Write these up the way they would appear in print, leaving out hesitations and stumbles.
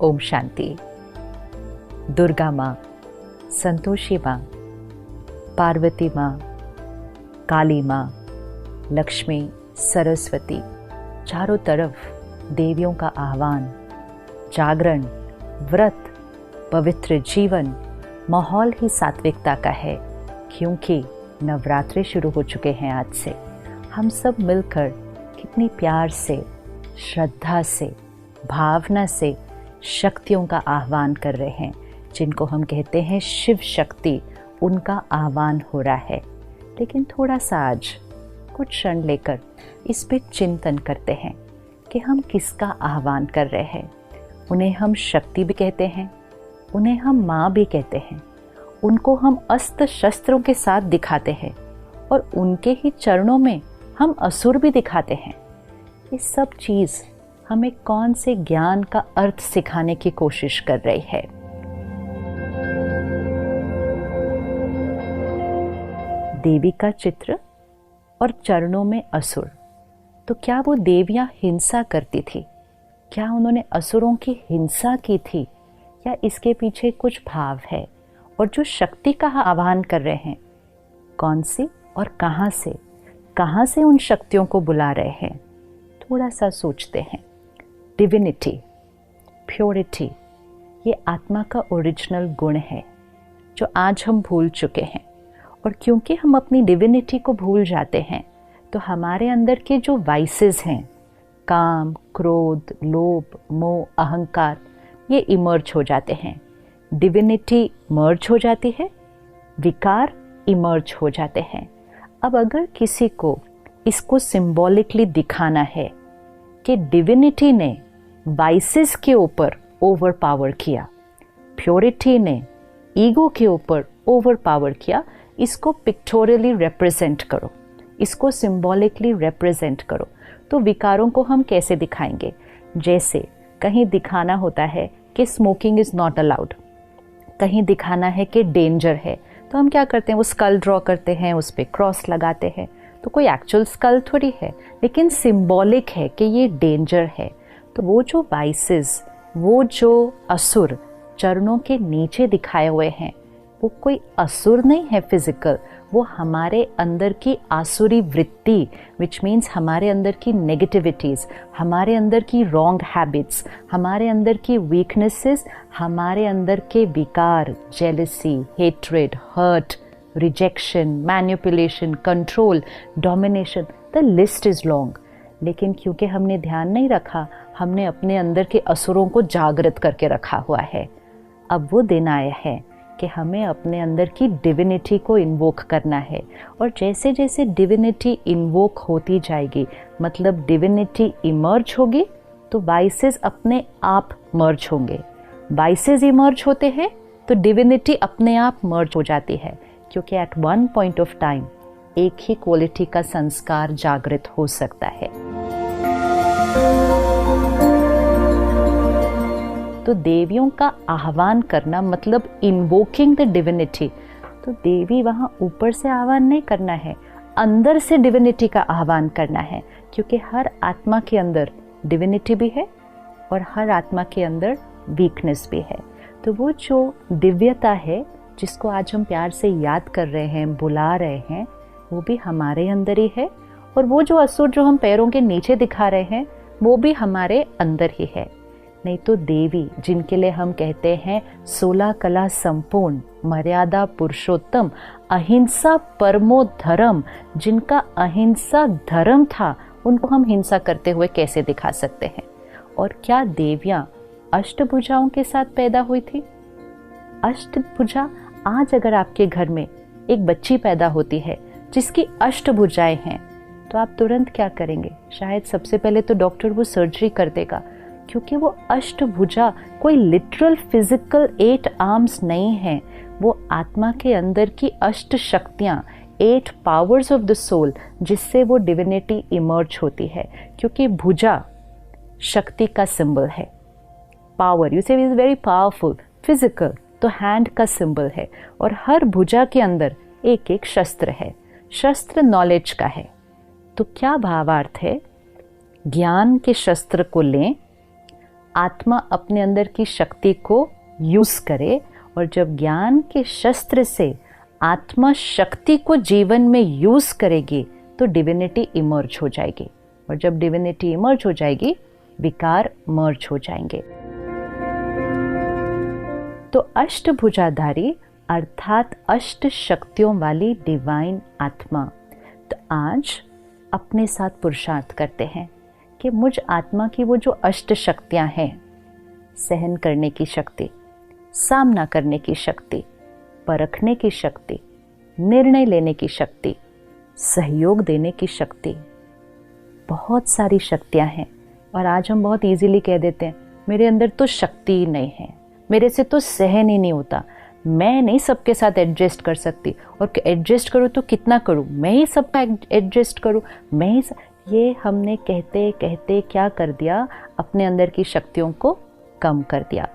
ओम शांति। दुर्गा माँ, संतोषी माँ, पार्वती माँ, काली माँ, लक्ष्मी, सरस्वती, चारों तरफ देवियों का आह्वान, जागरण, व्रत, पवित्र जीवन, माहौल ही सात्विकता का है। क्योंकि नवरात्रि शुरू हो चुके हैं आज से। हम सब मिलकर कितनी प्यार से, श्रद्धा से, भावना से शक्तियों का आह्वान कर रहे हैं, जिनको हम कहते हैं शिव शक्ति। उनका आह्वान हो रहा है। लेकिन थोड़ा सा आज कुछ क्षण लेकर इस पे चिंतन करते हैं कि हम किसका आह्वान कर रहे हैं। उन्हें हम शक्ति भी कहते हैं, उन्हें हम माँ भी कहते हैं, उनको हम अस्त्र शस्त्रों के साथ दिखाते हैं और उनके ही चरणों में हम असुर भी दिखाते हैं। ये सब चीज़ हमें कौन से ज्ञान का अर्थ सिखाने की कोशिश कर रही है। देवी का चित्र और चरणों में असुर। तो क्या वो देवियां हिंसा करती थी? क्या उन्होंने असुरों की हिंसा की थी, या इसके पीछे कुछ भाव है? और जो शक्ति का आह्वान कर रहे हैं, कौन सी और कहाँ से उन शक्तियों को बुला रहे हैं? थोड़ा सा सोचते हैं। डिविनिटी, प्योरिटी, ये आत्मा का ओरिजिनल गुण है जो आज हम भूल चुके हैं। और क्योंकि हम अपनी डिविनिटी को भूल जाते हैं, तो हमारे अंदर के जो वाइसेस हैं, काम, क्रोध, लोभ, मोह, अहंकार, ये इमर्ज हो जाते हैं। डिविनिटी मर्ज हो जाती है, विकार इमर्ज हो जाते हैं। अब अगर किसी को इसको सिंबॉलिकली दिखाना है कि डिविनिटी ने वाइसेस के ऊपर ओवर पावर किया, प्योरिटी ने ईगो के ऊपर ओवर पावर किया, इसको पिक्टोरियली रिप्रेजेंट करो, इसको सिंबॉलिकली रिप्रेजेंट करो। तो विकारों को हम कैसे दिखाएंगे? जैसे कहीं दिखाना होता है कि स्मोकिंग इज़ नॉट अलाउड, कहीं दिखाना है कि डेंजर है, तो हम क्या करते हैं? वो स्कल ड्रॉ करते हैं, उस पर क्रॉस लगाते हैं। तो कोई एक्चुअल स्कल थोड़ी है, लेकिन सिंबॉलिक है कि ये डेंजर है। तो वो जो वाइसेस, वो जो असुर चरणों के नीचे दिखाए हुए हैं, वो कोई असुर नहीं है फिजिकल, वो हमारे अंदर की आसुरी वृत्ति, विच मीन्स हमारे अंदर की नेगेटिविटीज़, हमारे अंदर की रॉन्ग हैबिट्स, हमारे अंदर की वीकनेसेस, हमारे अंदर के विकार, jealousy, hatred, hurt, rejection, manipulation, control, domination, the list is long. लेकिन क्योंकि हमने ध्यान नहीं रखा, हमने अपने अंदर के असुरों को जागृत करके रखा हुआ है। अब वो दिन आया है कि हमें अपने अंदर की डिविनिटी को इन्वोक करना है। और जैसे जैसे डिविनिटी इन्वोक होती जाएगी, मतलब डिविनिटी इमर्ज होगी, तो वाइसेस अपने आप मर्ज होंगे। वाइसेस इमर्ज होते हैं तो डिविनिटी अपने आप मर्ज हो जाती है, क्योंकि at one point of time एक ही क्वालिटी का संस्कार जागृत हो सकता है। तो देवियों का आह्वान करना मतलब इन्वोकिंग द डिविनिटी। तो देवी वहाँ ऊपर से आह्वान नहीं करना है, अंदर से डिविनिटी का आह्वान करना है। क्योंकि हर आत्मा के अंदर डिविनिटी भी है और हर आत्मा के अंदर वीकनेस भी है। तो वो जो दिव्यता है, जिसको आज हम प्यार से याद कर रहे हैं, बुला रहे हैं, वो भी हमारे अंदर ही है। और वो जो असुर जो हम पैरों के नीचे दिखा रहे हैं, वो भी हमारे अंदर ही है। नहीं तो देवी, जिनके लिए हम कहते हैं 16 कला संपूर्ण, मर्यादा पुरुषोत्तम, अहिंसा परमो धर्म, जिनका अहिंसा धर्म था, उनको हम हिंसा करते हुए कैसे दिखा सकते हैं? और क्या देवियां अष्टभुजाओं के साथ पैदा हुई थी? अष्टभुजा, आज अगर आपके घर में एक बच्ची पैदा होती है जिसकी अष्टभुजाएं हैं, तो आप तुरंत क्या करेंगे? शायद सबसे पहले तो डॉक्टर वो सर्जरी कर देगा, क्योंकि वो अष्टभुजा कोई लिटरल फिजिकल 8 आर्म्स नहीं है। वो आत्मा के अंदर की अष्ट शक्तियाँ, 8 पावर्स ऑफ द सोल, जिससे वो डिविनिटी इमर्ज होती है। क्योंकि भुजा शक्ति का सिंबल है, पावर, यू से इज वेरी पावरफुल, फिजिकल, तो हैंड का सिंबल है। और हर भुजा के अंदर एक एक शस्त्र है, शस्त्र नॉलेज का है। तो क्या भावार्थ है? ज्ञान के शस्त्र को लें, आत्मा अपने अंदर की शक्ति को यूज करे, और जब ज्ञान के शस्त्र से आत्मा शक्ति को जीवन में यूज करेगी तो डिविनिटी इमर्ज हो जाएगी, और जब डिविनिटी इमर्ज हो जाएगी विकार मर्ज हो जाएंगे। तो अष्टभुजाधारी अर्थात अष्ट शक्तियों वाली डिवाइन आत्मा। तो आज अपने साथ पुरुषार्थ करते हैं कि मुझ आत्मा की वो जो अष्ट शक्तियां हैं, सहन करने की शक्ति, सामना करने की शक्ति, परखने की शक्ति, निर्णय लेने की शक्ति, सहयोग देने की शक्ति, बहुत सारी शक्तियां हैं। और आज हम बहुत इजीली कह देते हैं मेरे अंदर तो शक्ति ही नहीं है, मेरे से तो सहन ही नहीं होता, मैं नहीं सबके साथ एडजस्ट कर सकती, और एडजस्ट करूँ तो कितना करूँ, मैं ही सबका एडजस्ट करूँ, मैं ही ये हमने कहते कहते क्या कर दिया, अपने अंदर की शक्तियों को कम कर दिया।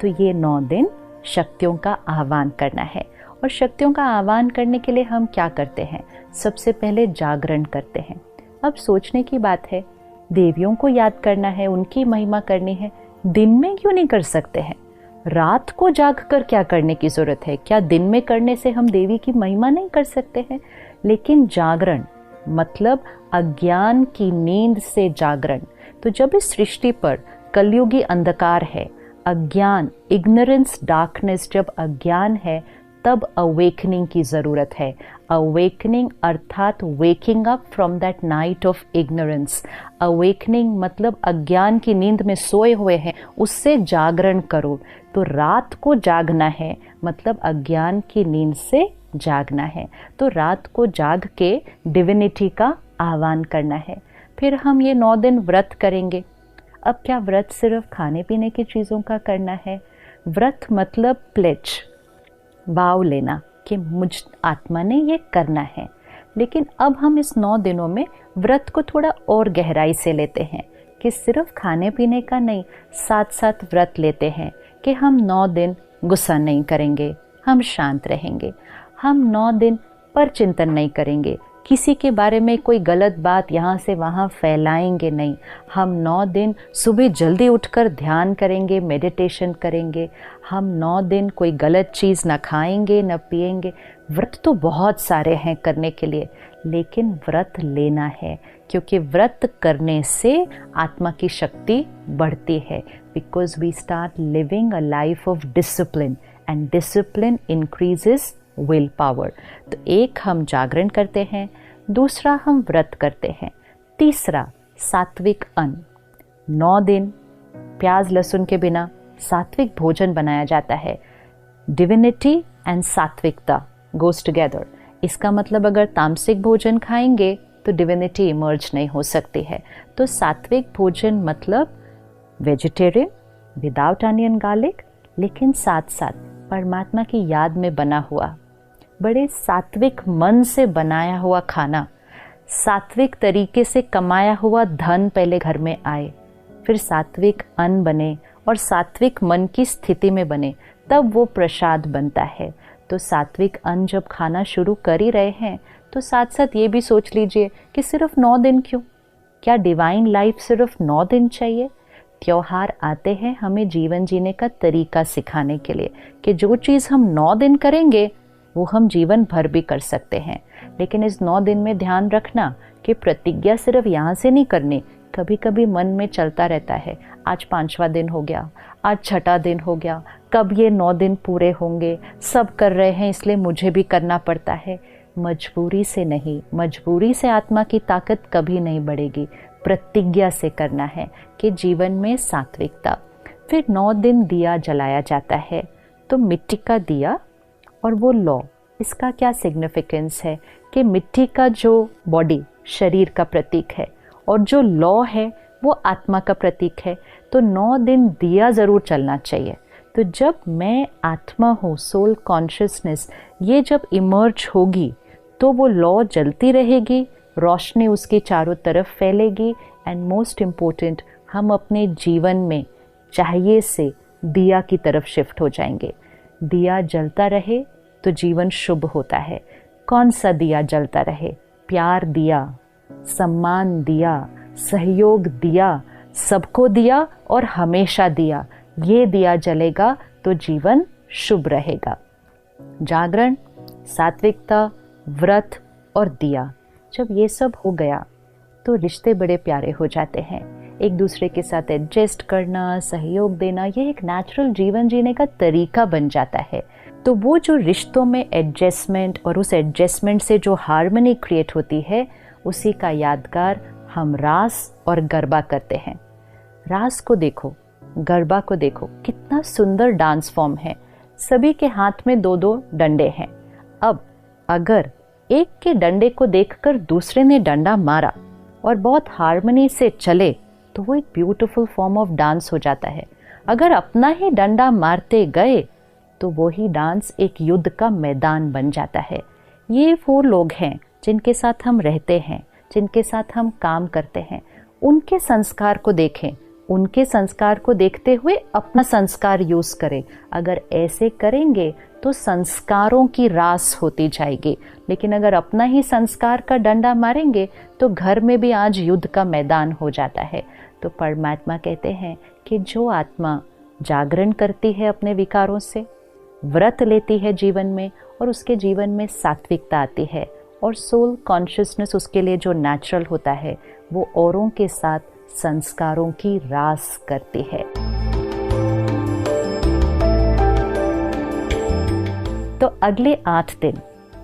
तो ये 9 दिन शक्तियों का आह्वान करना है। और शक्तियों का आह्वान करने के लिए हम क्या करते हैं? सबसे पहले जागरण करते हैं। अब सोचने की बात है, देवियों को याद करना है, उनकी महिमा करनी है, दिन में क्यों नहीं कर सकते हैं? रात को जाग कर क्या करने की जरूरत है? क्या दिन में करने से हम देवी की महिमा नहीं कर सकते हैं? लेकिन जागरण मतलब अज्ञान की नींद से जागरण। तो जब इस सृष्टि पर कलयुगी अंधकार है, अज्ञान, इग्नोरेंस, डार्कनेस, जब अज्ञान है तब अवेकनिंग की जरूरत है। अवेकनिंग अर्थात waking up from that night of ignorance. Awakening मतलब अज्ञान की नींद में सोए हुए हैं, उससे जागरण करो। तो रात को जागना है मतलब अज्ञान की नींद से जागना है। तो रात को जाग के डिविनिटी का आह्वान करना है। फिर हम ये 9 दिन व्रत करेंगे। अब क्या व्रत सिर्फ खाने पीने की चीज़ों का करना है? व्रत मतलब प्लेज, वाव लेना कि मुझ आत्मा ने ये करना है। लेकिन अब हम इस 9 दिनों में व्रत को थोड़ा और गहराई से लेते हैं कि सिर्फ खाने पीने का नहीं, साथ साथ व्रत लेते हैं कि हम 9 दिन गुस्सा नहीं करेंगे, हम शांत रहेंगे, हम 9 दिन पर चिंतन नहीं करेंगे, किसी के बारे में कोई गलत बात यहाँ से वहाँ फैलाएंगे नहीं, हम 9 दिन सुबह जल्दी उठकर ध्यान करेंगे, मेडिटेशन करेंगे, हम 9 दिन कोई गलत चीज़ ना खाएंगे न पिएंगे। व्रत तो बहुत सारे हैं करने के लिए, लेकिन व्रत लेना है क्योंकि व्रत करने से आत्मा की शक्ति बढ़ती है। Because we start living a life of discipline and discipline increases will power. तो एक हम जागरण करते हैं, दूसरा हम व्रत करते हैं, तीसरा सात्विक अन्न। 9 दिन प्याज लहसुन के बिना सात्विक भोजन बनाया जाता है। डिविनिटी एंड सात्विकता गोज टुगेदर। इसका मतलब अगर तामसिक भोजन खाएंगे तो डिविनिटी इमर्ज नहीं हो सकती है। तो सात्विक भोजन मतलब वेजिटेरियन विदाउट अनियन गार्लिक, लेकिन साथ साथ परमात्मा की याद में बना हुआ, बड़े सात्विक मन से बनाया हुआ खाना, सात्विक तरीके से कमाया हुआ धन पहले घर में आए, फिर सात्विक अन्न बने और सात्विक मन की स्थिति में बने, तब वो प्रसाद बनता है। तो सात्विक अन्न जब खाना शुरू कर ही रहे हैं तो साथ साथ ये भी सोच लीजिए कि सिर्फ 9 दिन क्यों? क्या डिवाइन लाइफ सिर्फ 9 दिन चाहिए? त्योहार आते हैं हमें जीवन जीने का तरीका सिखाने के लिए कि जो चीज़ हम 9 दिन करेंगे वो हम जीवन भर भी कर सकते हैं। लेकिन इस 9 दिन में ध्यान रखना कि प्रतिज्ञा सिर्फ यहाँ से नहीं करनी। कभी कभी मन में चलता रहता है, आज 5वां दिन हो गया, आज 6ठा दिन हो गया, कब ये 9 दिन पूरे होंगे, सब कर रहे हैं इसलिए मुझे भी करना पड़ता है। मजबूरी से नहीं, मजबूरी से आत्मा की ताकत कभी नहीं बढ़ेगी। प्रतिज्ञा से करना है कि जीवन में सात्विकता। फिर 9 दिन दिया जलाया जाता है। तो मिट्टी का दिया और वो लौ, इसका क्या सिग्निफिकेंस है कि मिट्टी का जो बॉडी शरीर का प्रतीक है और जो लौ है वो आत्मा का प्रतीक है। तो 9 दिन दिया ज़रूर चलना चाहिए। तो जब मैं आत्मा हूँ, सोल कॉन्शियसनेस, ये जब इमर्ज होगी तो वो लौ जलती रहेगी, रोशनी उसके चारों तरफ फैलेगी। एंड मोस्ट इम्पोर्टेंट, हम अपने जीवन में चाहिए से दिया की तरफ शिफ्ट हो जाएंगे। दिया जलता रहे तो जीवन शुभ होता है। कौन सा दिया जलता रहे? प्यार दिया, सम्मान दिया, सहयोग दिया, सबको दिया और हमेशा दिया, ये दिया जलेगा तो जीवन शुभ रहेगा। जागरण, सात्विकता, व्रत और दिया, जब ये सब हो गया तो रिश्ते बड़े प्यारे हो जाते हैं। एक दूसरे के साथ एडजस्ट करना, सहयोग देना, ये एक नेचुरल जीवन जीने का तरीका बन जाता है। तो वो जो रिश्तों में एडजस्टमेंट और उस एडजस्टमेंट से जो हार्मनी क्रिएट होती है, उसी का यादगार हम रास और गरबा करते हैं। रास को देखो, गरबा को देखो, कितना सुंदर डांस फॉर्म है। सभी के हाथ में 2-2 डंडे हैं। अब अगर एक के डंडे को देखकर दूसरे ने डंडा मारा और बहुत हार्मनी से चले तो वो एक ब्यूटीफुल फॉर्म ऑफ डांस हो जाता है। अगर अपना ही डंडा मारते गए तो वो ही डांस एक युद्ध का मैदान बन जाता है। ये वो लोग हैं जिनके साथ हम रहते हैं, जिनके साथ हम काम करते हैं। उनके संस्कार को देखें, उनके संस्कार को देखते हुए अपना संस्कार यूज करें। अगर ऐसे करेंगे तो संस्कारों की रास होती जाएगी। लेकिन अगर अपना ही संस्कार का डंडा मारेंगे तो घर में भी आज युद्ध का मैदान हो जाता है। तो परमात्मा कहते हैं कि जो आत्मा जागरण करती है अपने विकारों से, व्रत लेती है जीवन में, और उसके जीवन में सात्विकता आती है और सोल कॉन्शियसनेस उसके लिए जो नेचुरल होता है, वो औरों के साथ संस्कारों की रास करती है। तो अगले 8 दिन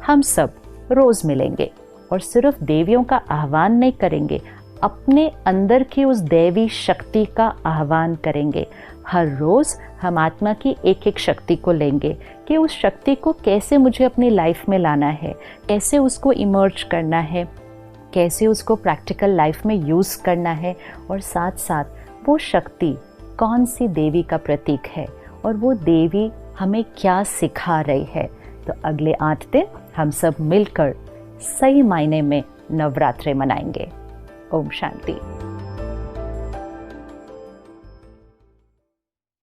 हम सब रोज मिलेंगे और सिर्फ देवियों का आह्वान नहीं करेंगे, अपने अंदर की उस दैवी शक्ति का आह्वान करेंगे। हर रोज हम आत्मा की एक एक शक्ति को लेंगे कि उस शक्ति को कैसे मुझे अपनी लाइफ में लाना है, कैसे उसको इमर्ज करना है, कैसे उसको प्रैक्टिकल लाइफ में यूज करना है, और साथ साथ वो शक्ति कौन सी देवी का प्रतीक है और वो देवी हमें क्या सिखा रही है। तो अगले 8 दिन हम सब मिलकर सही मायने में नवरात्रि मनाएंगे। ओम शांति।